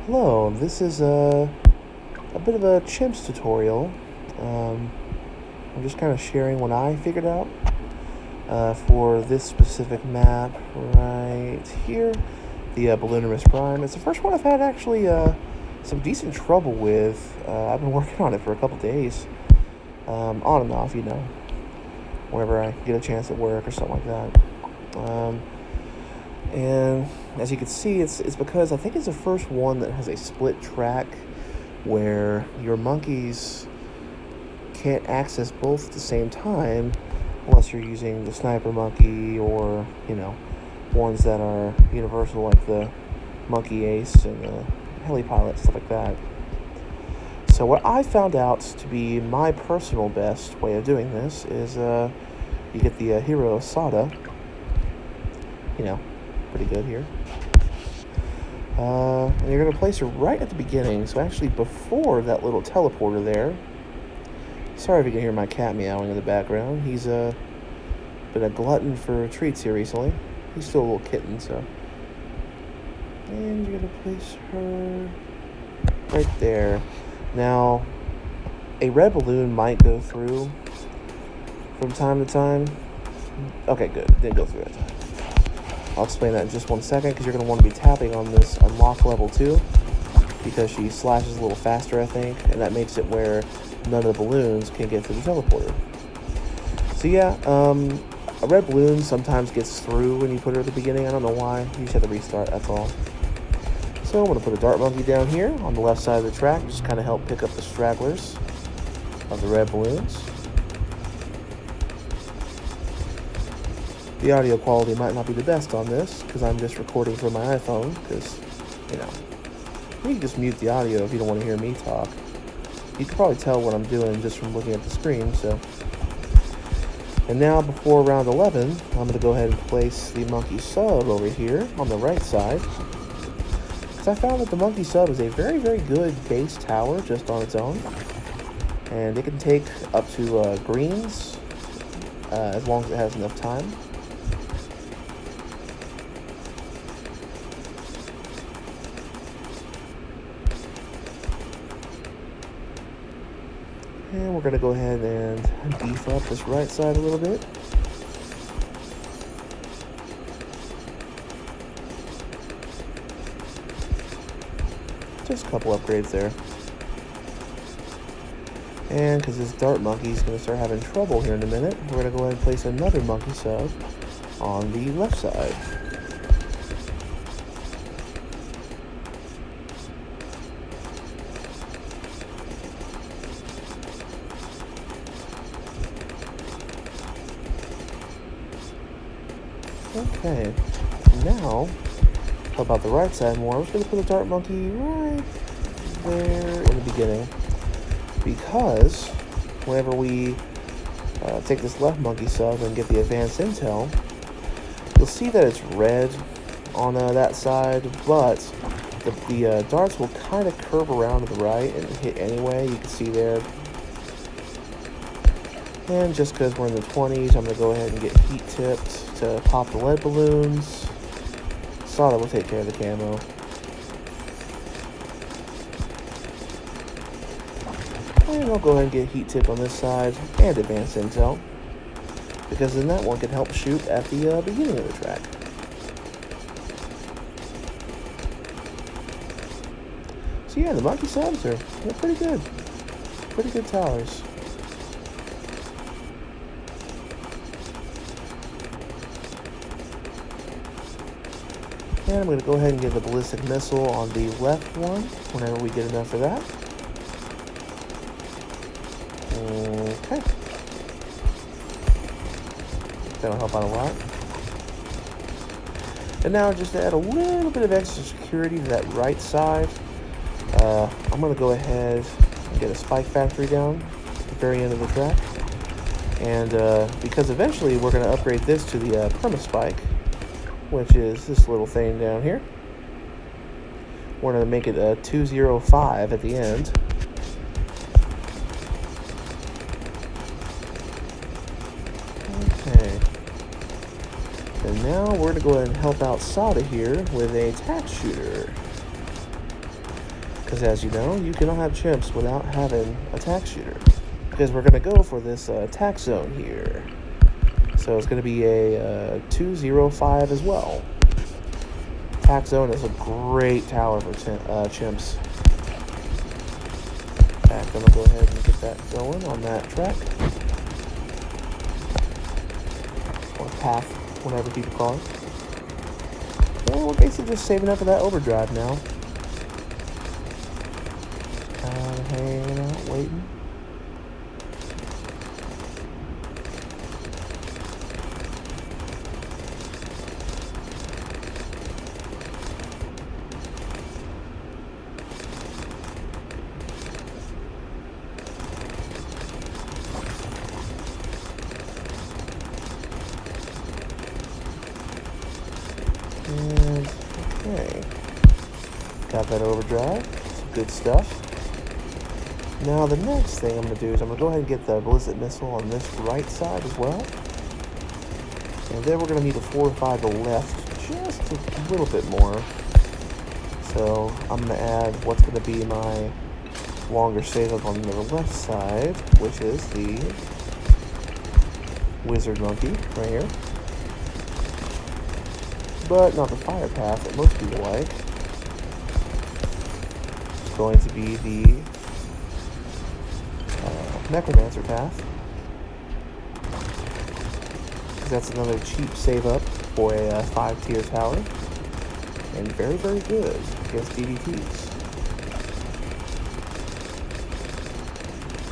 Hello, this is a bit of a CHIMPS tutorial. I'm just kind of sharing what I figured out for this specific map right here, the Bloonarius Prime. It's the first one I've had actually some decent trouble with. I've been working on it for a couple days, on and off, whenever I get a chance at work or something like that. And as you can see, it's because I think it's the first one that has a split track where your monkeys can't access both at the same time unless you're using the sniper monkey or, ones that are universal like the monkey ace and the heli pilot, stuff like that. So what I found out to be my personal best way of doing this is you get the hero Sada, pretty good here. And you're going to place her right at the beginning, so actually before that little teleporter there. Sorry if you can hear my cat meowing in the background. He's been a glutton for treats here recently. He's still a little kitten, so. And you're going to place her right there. Now, a red balloon might go through from time to time. Okay, good. Didn't go through that time. I'll explain that in just 1 second, because you're going to want to be tapping on this unlock level 2, because she slashes a little faster, I think, and that makes it where none of the balloons can get through the teleporter. So yeah, a red balloon sometimes gets through when you put her at the beginning. I don't know why. You just have to restart, that's all. So I'm going to put a dart monkey down here on the left side of the track, just kind of help pick up the stragglers of the red balloons. The audio quality might not be the best on this, because I'm just recording from my iPhone, because, you can just mute the audio if you don't want to hear me talk. You can probably tell what I'm doing just from looking at the screen, so. And now, before round 11, I'm going to go ahead and place the monkey sub over here on the right side, because I found that the monkey sub is a very, very good base tower just on its own, and it can take up to greens, as long as it has enough time. And we're going to go ahead and beef up this right side a little bit. Just a couple upgrades there. And because this dart monkey is going to start having trouble here in a minute, we're going to go ahead and place another monkey sub on the left side. Okay, now, how about the right side more? I'm just going to put a dart monkey right there in the beginning, because whenever we take this left monkey sub and get the advanced intel, you'll see that it's red on that side, but the darts will kind of curve around to the right and hit anyway. You can see there. And just because we're in the 20s, I'm going to go ahead and get heat tipped to pop the lead balloons. Sada will take care of the camo. And I'll go ahead and get heat tipped on this side and advanced intel, because then that one can help shoot at the beginning of the track. So yeah, the monkey subs are pretty good. Pretty good towers. And I'm going to go ahead and get the ballistic missile on the left one whenever we get enough of that. Okay. That'll help out a lot. And now, just to add a little bit of extra security to that right side, I'm going to go ahead and get a spike factory down at the very end of the track. And because eventually we're going to upgrade this to the perma spike, which is this little thing down here. We're going to make it a 205 at the end. Okay. And now we're going to go ahead and help out Sada here with a tack shooter. Because as you know, you cannot have chimps without having a tack shooter. Because we're going to go for this tack zone here. So it's going to be a 205 as well. Tack zone is a great tower for chimps. In fact, I'm going to go ahead and get that going on that track. Or path, whatever people call it. And we're basically just saving up for that overdrive now. Kind of hanging out, waiting. And, okay, got that overdrive, some good stuff. Now the next thing I'm going to do is I'm going to go ahead and get the ballistic missile on this right side as well. And then we're going to need to fortify the left just a little bit more. So I'm going to add what's going to be my longer save up on the left side, which is the wizard monkey right here. But not the fire path that most people like. It's going to be the necromancer path. Because that's another cheap save up for a 5-tier tower. And very, very good against DDTs.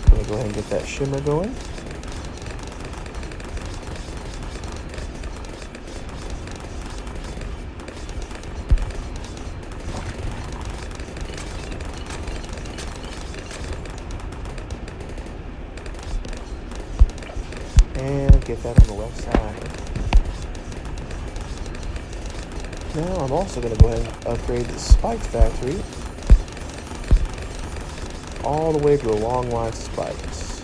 I'm going to go ahead and get that shimmer going. And get that on the left side. Now I'm also going to go ahead and upgrade the spike factory all the way to a long line of spikes.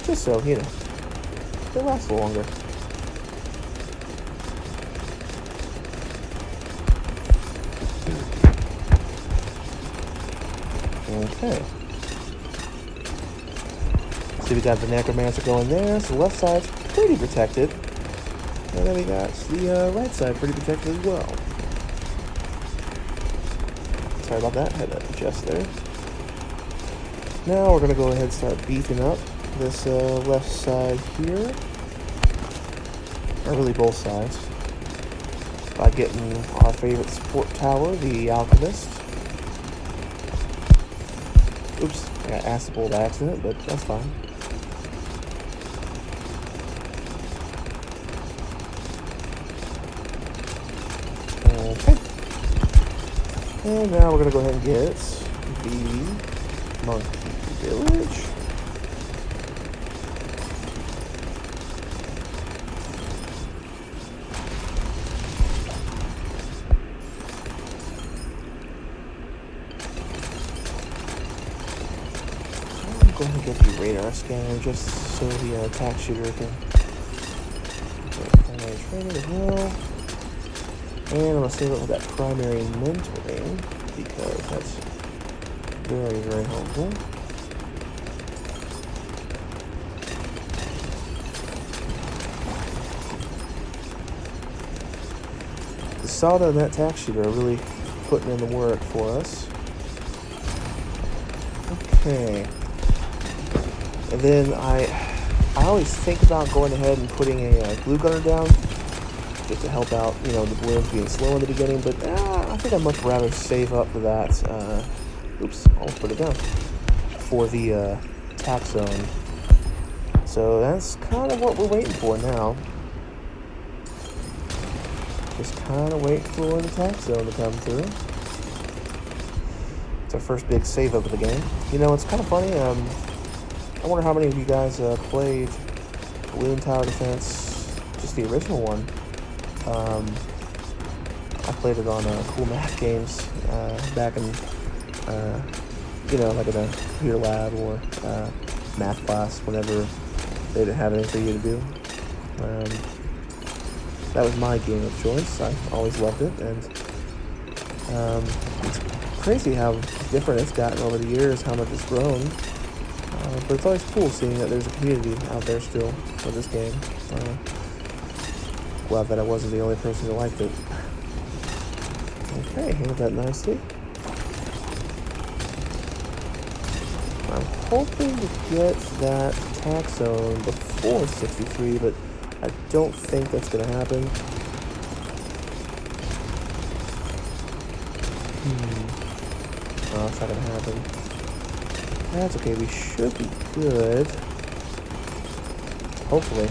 Just so, you know, they last longer. Okay. So we got the necromancer going there, so the left side's pretty protected. And then we got the right side pretty protected as well. Sorry about that, had to adjust there. Now we're going to go ahead and start beefing up this left side here. Or really both sides. By getting our favorite support tower, the alchemist. Oops, I got acid bolt accident, but that's fine. Okay. And now we're going to go ahead and get the monkey village. I'm going to get the radar scanner just so the attack shooter can get primary training as well. And I'm going to save it with that primary mentoring because that's very, very helpful. The Sada and that tack shooter are really putting in the work for us. Okay. And then I always think about going ahead and putting a glue gunner down just to help out, you know, the balloons being slow in the beginning, but I think I'd much rather save up for that, oops, almost put it down, for the tack zone. So that's kind of what we're waiting for now. Just kind of waiting for the tack zone to come through. It's our first big save up of the game. You know, it's kind of funny, I wonder how many of you guys played Balloon Tower Defense, just the original one. I played it on Cool Math Games back in, you know, like in a computer lab or math class, whenever they didn't have anything for you to do. That was my game of choice. I always loved it, and It's crazy how different it's gotten over the years, how much it's grown. But it's always cool seeing that there's a community out there still for this game. Glad that I wasn't the only person who liked it. Okay, handled that nicely. I'm hoping to get that attack zone before 63, but I don't think that's going to happen. No, it's not going to happen. That's okay, we should be good. Hopefully.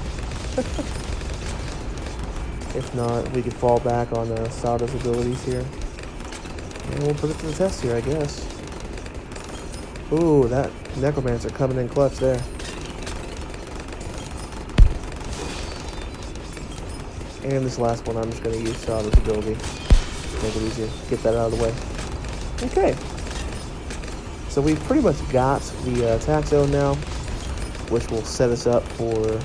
If not, we could fall back on Sada's abilities here. And we'll put it to the test here, I guess. Ooh, that Necromancer coming in clutch there. And this last one, I'm just going to use Sada's ability. Make it easier. Get that out of the way. Okay. So we've pretty much got the attack zone now, which will set us up for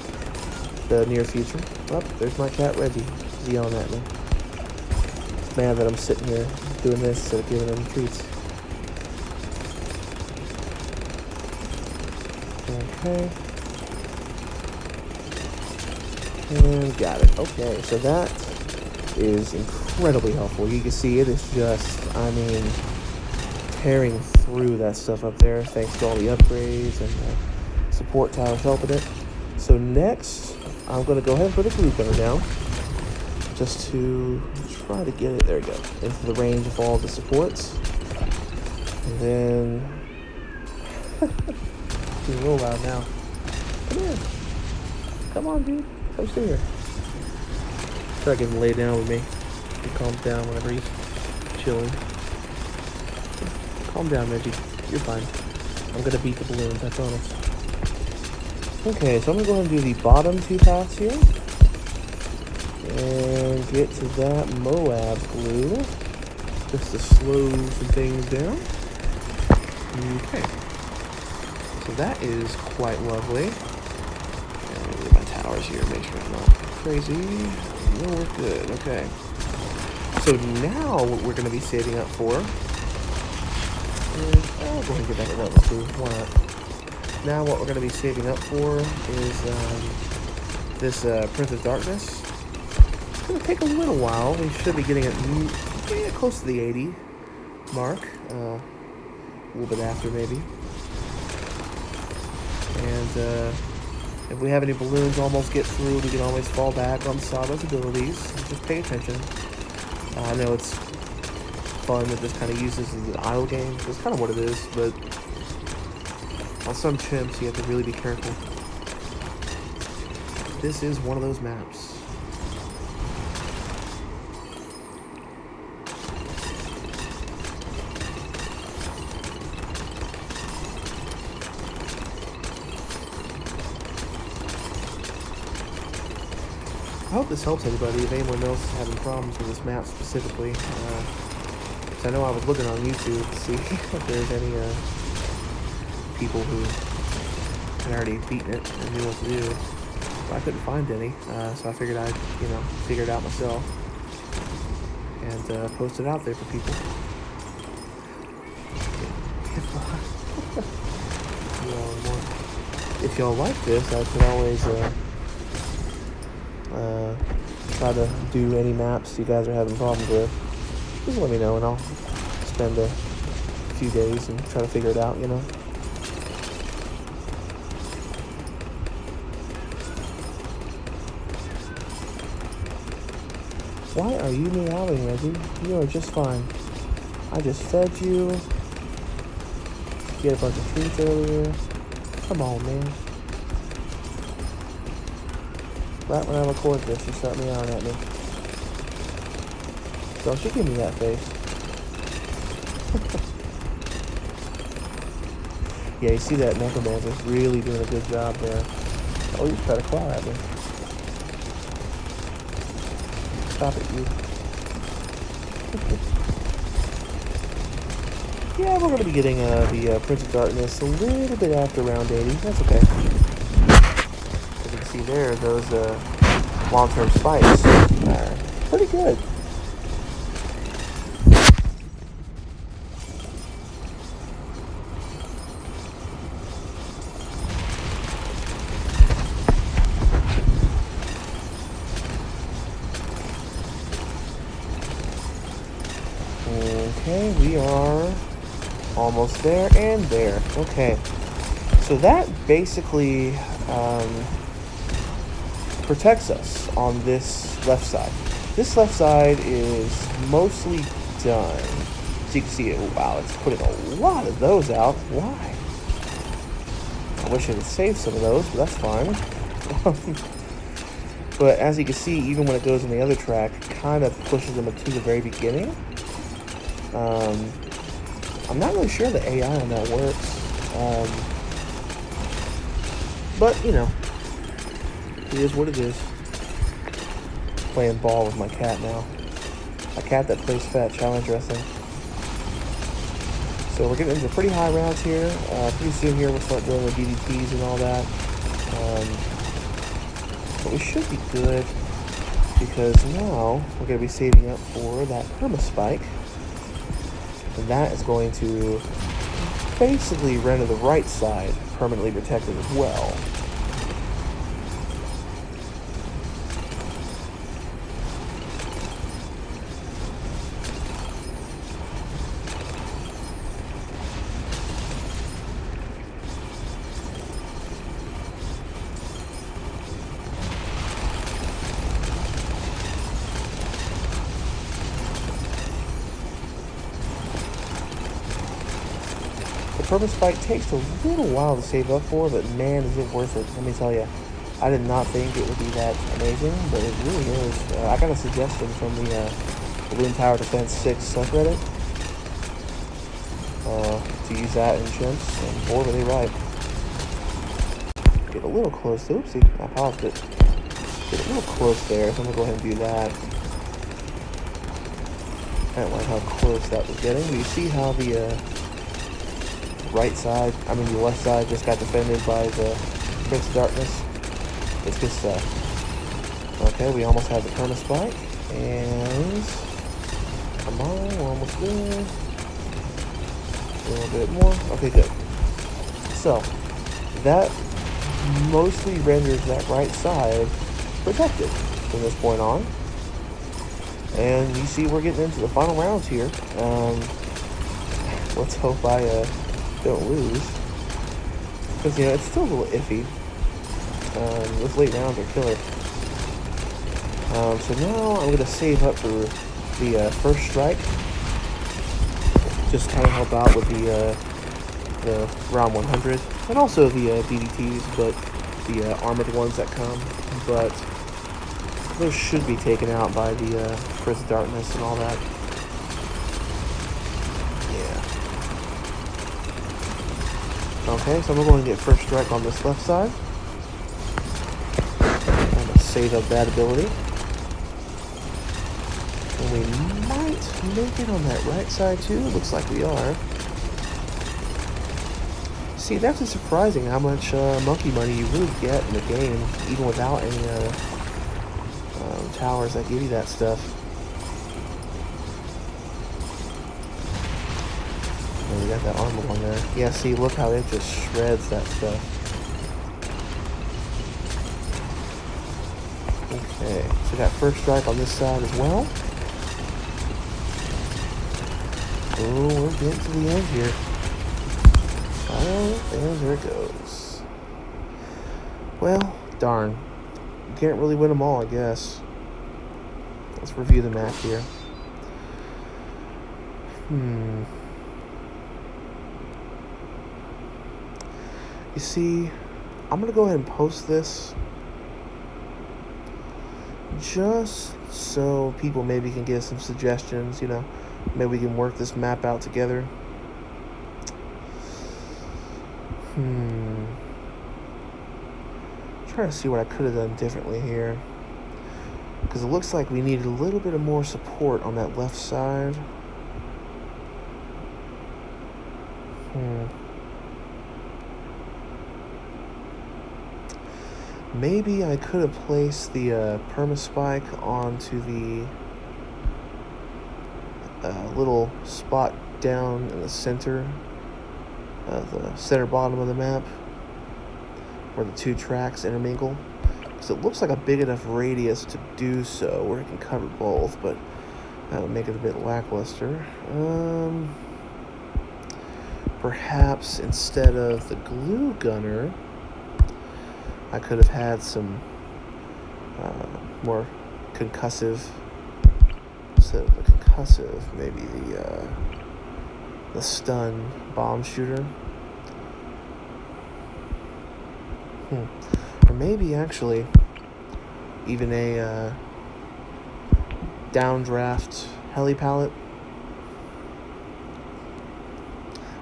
the near future. Oh, there's my cat Reggie. He's yelling at me. He's mad that I'm sitting here doing this instead of giving him treats. Okay. And got it. Okay, so that is incredibly helpful. You can see it is just, I mean, tearing through that stuff up there thanks to all the upgrades and the support towers helping it. So next, I'm going to go ahead and put a glue gunner down just to try to get it, there we go, into the range of all the supports. And then, he's a little loud now. Come here. Come on, dude. Come stay here. Try to get him to lay down with me. He calms down whenever he's chilling. Calm down, Reggie. You're fine. I'm going to beat the balloons, I promise. Okay, so I'm going to go ahead and do the bottom two paths here. And get to that Moab glue. Just to slow some things down. Okay. So that is quite lovely. And get my towers here, make sure I'm not crazy. No, we're good. Okay. So now what we're going to be saving up for is, I'll go ahead and get back to level 2. Why not? Now what we're going to be saving up for is this Prince of Darkness. It's going to take a little while. We should be getting it close to the 80 mark. A little bit after maybe. And if we have any balloons almost get through, we can always fall back on Sada's abilities. Just pay attention. I know it's fun that this kind of uses as an idle game. That's kind of what it is, but on some chimps, you have to really be careful. This is one of those maps. I hope this helps anybody, if anyone else is having problems with this map specifically. Because I know I was looking on YouTube to see if there's any people who had already beaten it and knew what to do. But I couldn't find any, so I figured I'd, figure it out myself. And post it out there for people. If y'all like this, I could always try to do any maps you guys are having problems with. Just let me know and I'll spend a few days and try to figure it out, Why are you meowing, Reggie? You are just fine. I just fed you. You had a bunch of treats earlier. Come on, man. Right when I record this, you start meowing at me. Don't you give me that face. Yeah, you see that Necromancer's really doing a good job there. Oh, he's trying to claw at me. Stop it, you. Yeah, we're going to be getting the Prince of Darkness a little bit after round 80. That's okay. As you can see there, those long-term spikes are pretty good. Okay, we are almost there and there. Okay, so that basically protects us on this left side. This left side is mostly done. So you can see it. Wow, it's putting a lot of those out. Why? I wish I could save some of those, but that's fine. But as you can see, even when it goes on the other track, it kind of pushes them to the very beginning. I'm not really sure the AI on that works. But, you know, it is what it is. Playing ball with my cat now. A cat that plays fetch. How interesting. So we're getting into pretty high rounds here. Pretty soon here we'll start doing the DDTs and all that. But we should be good because now we're going to be saving up for that perma spike. And that is going to basically render the right side permanently protected as well. Perma spike takes a little while to save up for, but man, is it worth it. Let me tell you, I did not think it would be that amazing, but it really is. I got a suggestion from the Balloon Tower Defense 6 subreddit to use that in chimps, and boy, were they right. Get a little close. Oopsie, I paused it. Get a little close there, so I'm going to go ahead and do that. I don't like how close that was getting. Do you see how the right side, the left side just got defended by the Prince of Darkness? It's good stuff. Okay, we almost have the perma spike, and come on, we're almost there. A little bit more. Okay, good. So that mostly renders that right side protected from this point on. And you see we're getting into the final rounds here. Let's hope I don't lose, because it's still a little iffy. Those late rounds are killer. So now I'm gonna save up for the first strike, just kind of help out with the round 100, and also the DDTs, but the armored ones that come. But those should be taken out by the Prince of Darkness and all that. Okay, so I'm going to get first strike on this left side. I'm going to save up that ability. And we might make it on that right side too. Looks like we are. See, it's actually surprising how much monkey money you really get in the game, even without any towers that give you that stuff. And we got that armor one there. Yeah, see, look how it just shreds that stuff. Okay, so we got first strike on this side as well. Oh, we're getting to the end here. Oh, and there it goes. Well, darn. You can't really win them all, I guess. Let's review the map here. You see, I'm going to go ahead and post this just so people maybe can get some suggestions, Maybe we can work this map out together. I'm trying to see what I could have done differently here, because it looks like we needed a little bit of more support on that left side. Maybe I could have placed the perma spike onto the little spot down in the center bottom of the map, where the two tracks intermingle, because it looks like a big enough radius to do so where it can cover both. But That would make it a bit lackluster. Perhaps instead of the glue gunner, I could have had some more concussive. Instead of the concussive, maybe the stun bomb shooter. Or maybe actually even a downdraft heli pallet.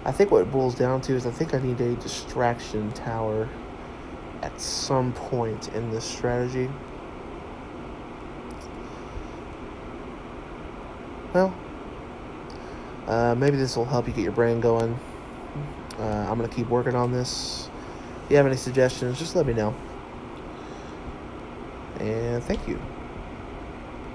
I think what it boils down to is I think I need a distraction tower at some point in this strategy. Well, maybe this will help you get your brain going. I'm going to keep working on this. If you have any suggestions, just let me know. And thank you.